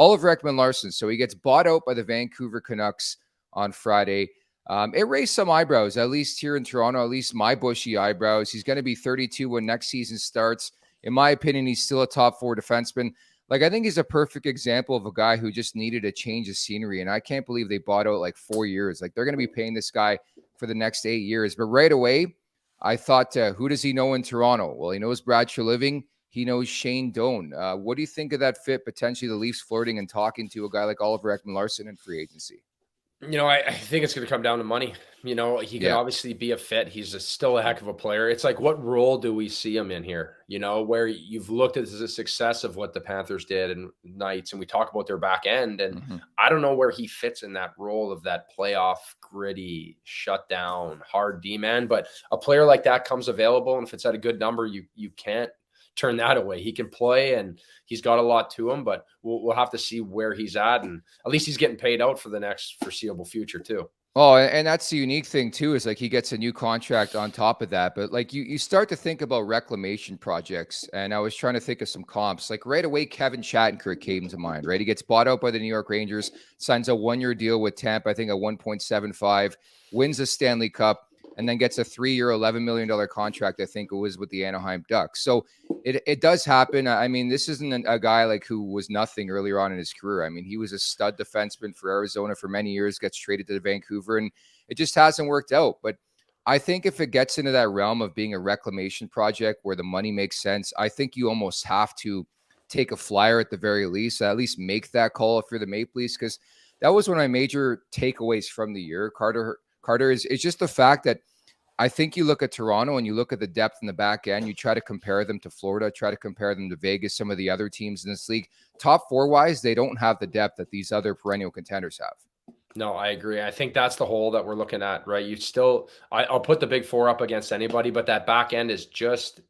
Oliver Ekman-Larsson. So he gets bought out by the Vancouver Canucks on Friday. It raised some eyebrows, at least here in Toronto, at least my bushy eyebrows. He's going to be 32 when next season starts. In my opinion, he's still a top 4 defenseman. Like, I think he's a perfect example of a guy who just needed a change of scenery. And I can't believe they bought out like 4 years. Like, they're going to be paying this guy for the next 8 years. But right away, I thought, who does he know in Toronto? Well, he knows Brad Treliving. He knows Shane Doan. What do you think of that fit, potentially the Leafs flirting and talking to a guy like Oliver Ekman-Larsson in free agency? I think it's going to come down to money. He can obviously be a fit. He's still a heck of a player. It's like, what role do we see him in here? Where you've looked at the success of what the Panthers did and Knights, and we talk about their back end. And I don't know where he fits in that role of that playoff, gritty, shut down, hard D-man. But a player like that comes available, and if it's at a good number, you can't turn that away. He can play, and he's got a lot to him, but we'll have to see where he's at. And at least he's getting paid out for the next foreseeable future too. Oh, and that's the unique thing too, is like he gets a new contract on top of that. But like you start to think about reclamation projects, and I was trying to think of some comps. Like right away, Kevin Shattenkirk came to mind, right? He gets bought out by the New York Rangers, signs a 1-year deal with Tampa, I think at 1.75, wins the Stanley Cup, and then gets a 3-year, $11 million contract, I think it was, with the Anaheim Ducks. So it does happen. I mean, this isn't a guy like who was nothing earlier on in his career. I mean, he was a stud defenseman for Arizona for many years, gets traded to Vancouver, and it just hasn't worked out. But I think if it gets into that realm of being a reclamation project where the money makes sense, I think you almost have to take a flyer at the very least, at least make that call if you're the Maple Leafs, because that was one of my major takeaways from the year. Carter is just the fact that I think you look at Toronto and you look at the depth in the back end, you try to compare them to Florida, try to compare them to Vegas, some of the other teams in this league. Top 4 wise, they don't have the depth that these other perennial contenders have. No, I agree. I think that's the hole that we're looking at, right? I'll put the big 4 up against anybody, but that back end is just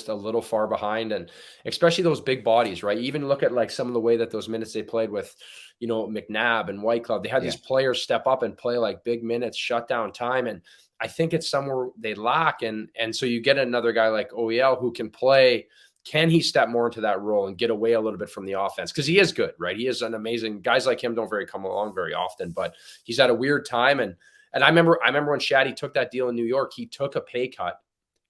a little far behind. And especially those big bodies, right? You even look at like some of the way that those minutes they played with, McNabb and Whitecloud. They had these players step up and play like big minutes, shut down time. And I think it's somewhere they lack. And so you get another guy like OEL who can play. Can he step more into that role and get away a little bit from the offense? Because he is good, right? He is an amazing, guys like him don't come along very often, but he's at a weird time. And I remember when Shaddy took that deal in New York, he took a pay cut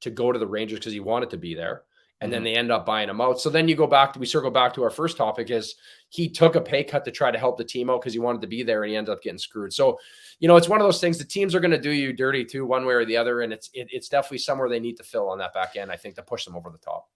to go to the Rangers because he wanted to be there. And then they end up buying him out. So then we circle back to our first topic, is he took a pay cut to try to help the team out because he wanted to be there, and he ended up getting screwed. So, it's one of those things. The teams are going to do you dirty too, one way or the other. And it's definitely somewhere they need to fill on that back end, I think, to push them over the top.